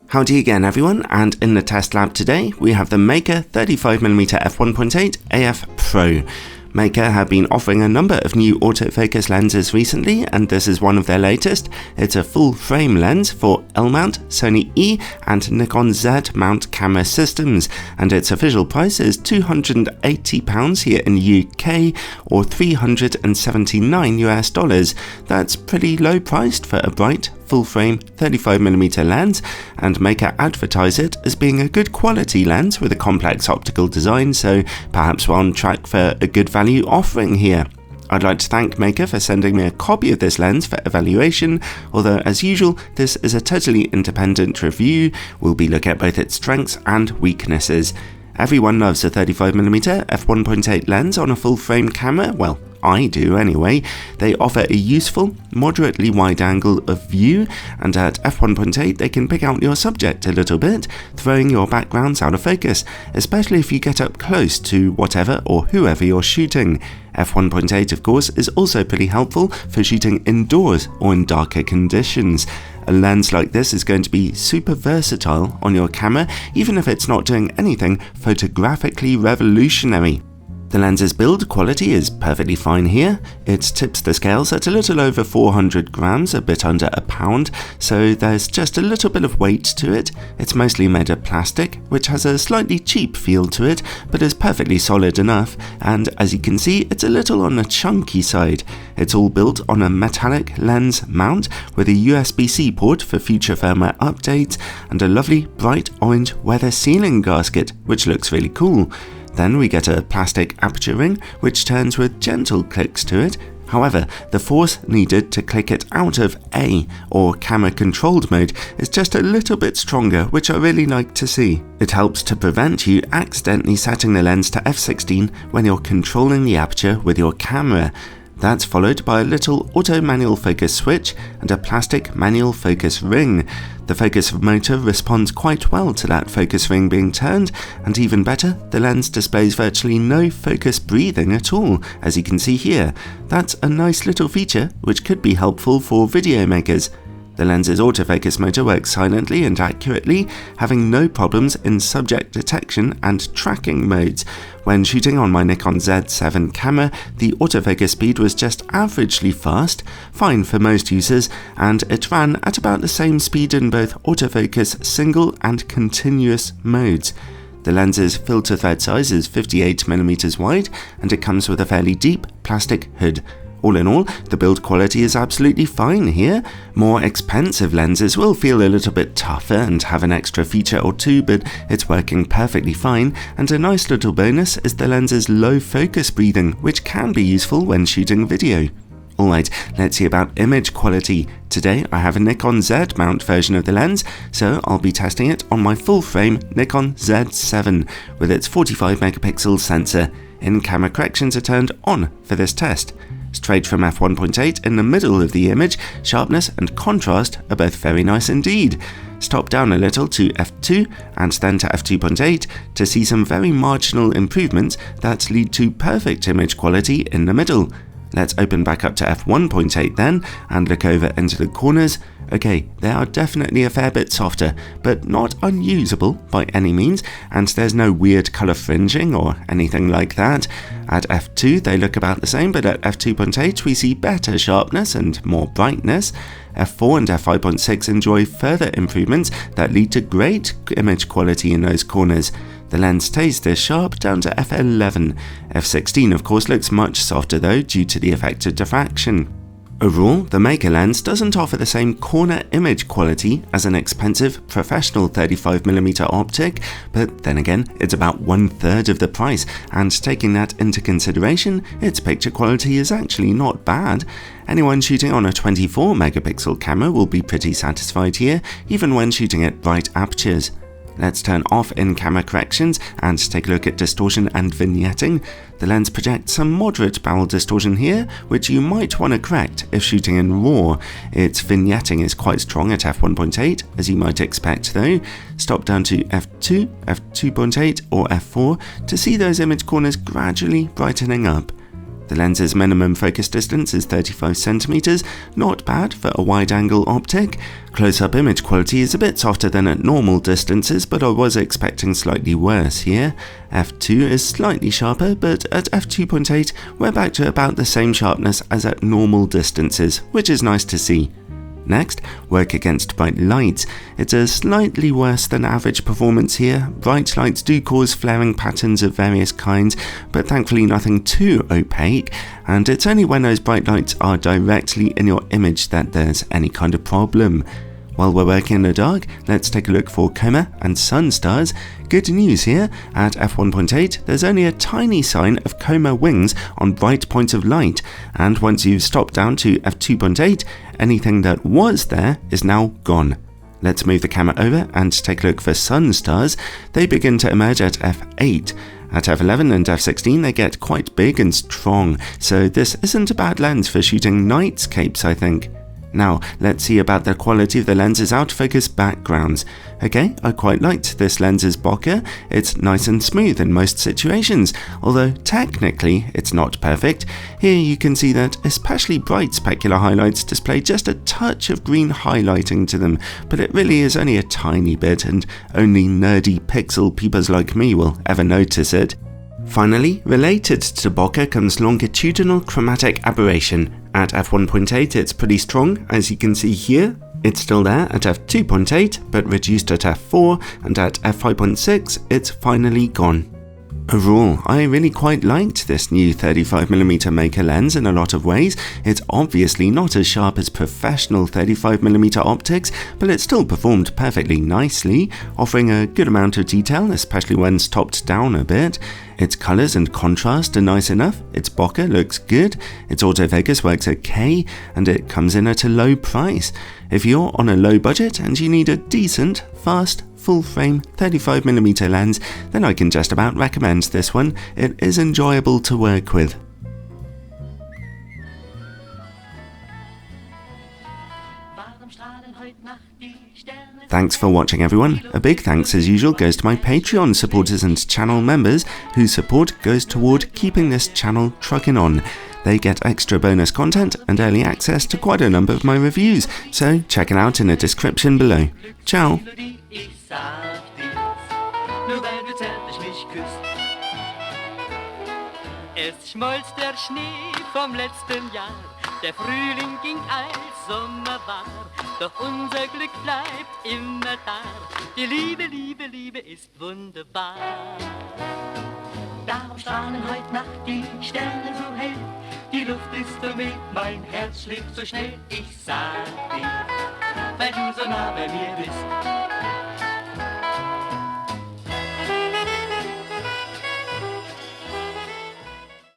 Howdy again everyone, and in the test lab today we have the Meike 35mm f1.8 AF Pro. Meike have been offering a number of new autofocus lenses recently, and this is one of their latest. It's a full frame lens for L mount, Sony E and Nikon Z mount camera systems, and its official price is £280 here in the UK or $379 US. That's pretty low priced for a bright full frame 35mm lens, and Meike advertise it as being a good quality lens with a complex optical design, so perhaps we're on track for a good value offering here. I'd like to thank Meike for sending me a copy of this lens for evaluation, although as usual this is a totally independent review. We'll be looking at both its strengths and weaknesses. Everyone loves a 35mm f1.8 lens on a full frame camera, well, I do anyway. They offer a useful, moderately wide angle of view, and at f1.8 they can pick out your subject a little bit, throwing your backgrounds out of focus, especially if you get up close to whatever or whoever you're shooting. f1.8 of course is also pretty helpful for shooting indoors or in darker conditions. A lens like this is going to be super versatile on your camera, even if it's not doing anything photographically revolutionary. The lens's build quality is perfectly fine here. It tips the scales at a little over 400 grams, a bit under a pound, so there's just a little bit of weight to it. It's mostly made of plastic, which has a slightly cheap feel to it, but is perfectly solid enough, and as you can see, it's a little on the chunky side. It's all built on a metallic lens mount with a USB-C port for future firmware updates, and a lovely bright orange weather sealing gasket, which looks really cool. Then we get a plastic aperture ring, which turns with gentle clicks to it. However, the force needed to click it out of A, or camera controlled mode, is just a little bit stronger, which I really like to see. It helps to prevent you accidentally setting the lens to f16 when you're controlling the aperture with your camera. That's followed by a little auto manual focus switch and a plastic manual focus ring. The focus motor responds quite well to that focus ring being turned, and even better, the lens displays virtually no focus breathing at all, as you can see here. That's a nice little feature which could be helpful for video makers. The lens's autofocus motor works silently and accurately, having no problems in subject detection and tracking modes. When shooting on my Nikon Z7 camera, the autofocus speed was just averagely fast, fine for most users, and it ran at about the same speed in both autofocus single and continuous modes. The lens's filter thread size is 58mm wide, and it comes with a fairly deep plastic hood. All in all, the build quality is absolutely fine here. More expensive lenses will feel a little bit tougher and have an extra feature or two, but it's working perfectly fine, and a nice little bonus is the lens's low focus breathing, which can be useful when shooting video. Alright, let's see about image quality. Today I have a Nikon Z mount version of the lens, so I'll be testing it on my full frame Nikon Z7 with its 45 megapixel sensor. In-camera corrections are turned on for this test. Straight from f1.8 in the middle of the image, sharpness and contrast are both very nice indeed. Stop down a little to f2 and then to f2.8 to see some very marginal improvements that lead to perfect image quality in the middle. Let's open back up to f1.8 then and look over into the corners. Okay, they are definitely a fair bit softer, but not unusable by any means, and there's no weird colour fringing or anything like that. At f2 they look about the same, but at f2.8 we see better sharpness and more brightness. f4 and f5.6 enjoy further improvements that lead to great image quality in those corners. The lens stays this sharp down to f11. f16 of course looks much softer though due to the effect of diffraction. Overall, the Meike lens doesn't offer the same corner image quality as an expensive professional 35mm optic, but then again, it's about 1/3 of the price, and taking that into consideration, its picture quality is actually not bad. Anyone shooting on a 24 megapixel camera will be pretty satisfied here, even when shooting at bright apertures. Let's turn off in-camera corrections and take a look at distortion and vignetting. The lens projects some moderate barrel distortion here, which you might want to correct if shooting in RAW. Its vignetting is quite strong at f1.8, as you might expect though. Stop down to f2, f2.8 or f4 to see those image corners gradually brightening up. The lens's minimum focus distance is 35cm, not bad for a wide-angle optic. Close-up image quality is a bit softer than at normal distances, but I was expecting slightly worse here. f2 is slightly sharper, but at f2.8 we're back to about the same sharpness as at normal distances, which is nice to see. Next, work against bright lights. It's a slightly worse than average performance here. Bright lights do cause flaring patterns of various kinds, but thankfully nothing too opaque, and it's only when those bright lights are directly in your image that there's any kind of problem. While we're working in the dark, let's take a look for coma and sun stars. Good news here, at f1.8 there's only a tiny sign of coma wings on bright points of light, and once you've stopped down to f2.8, anything that was there is now gone. Let's move the camera over and take a look for sun stars. They begin to emerge at f8. At f11 and f16 they get quite big and strong, so this isn't a bad lens for shooting nightscapes, I think. Now, let's see about the quality of the lens's out-of-focus backgrounds. Okay, I quite liked this lens's bokeh. It's nice and smooth in most situations, although technically it's not perfect. Here you can see that especially bright specular highlights display just a touch of green highlighting to them, but it really is only a tiny bit, and only nerdy pixel peepers like me will ever notice it. Finally, related to bokeh comes longitudinal chromatic aberration. At f1.8 it's pretty strong, as you can see here. It's still there at f2.8, but reduced at f4, and at f5.6 it's finally gone. Overall, I really quite liked this new 35mm Meike lens in a lot of ways. It's obviously not as sharp as professional 35mm optics, but it still performed perfectly nicely, offering a good amount of detail, especially when stopped down a bit. Its colours and contrast are nice enough, its bokeh looks good, its autofocus works okay, and it comes in at a low price. If you're on a low budget and you need a decent, fast, full-frame 35mm lens, then I can just about recommend this one. It is enjoyable to work with. Thanks for watching everyone. A big thanks as usual goes to my Patreon supporters and channel members, whose support goes toward keeping this channel trucking on. They get extra bonus content and early access to quite a number of my reviews, so check it out in the description below. Ciao! Es schmolz der Schnee vom letzten Jahr, der Frühling ging als Sommer war, doch unser Glück bleibt immer da. Die Liebe, Liebe, Liebe ist wunderbar. Darum strahlen heut Nacht die Sterne so hell, die Luft ist so mild, mein Herz schlägt so schnell. Ich sag dir, weil du so nah bei mir bist,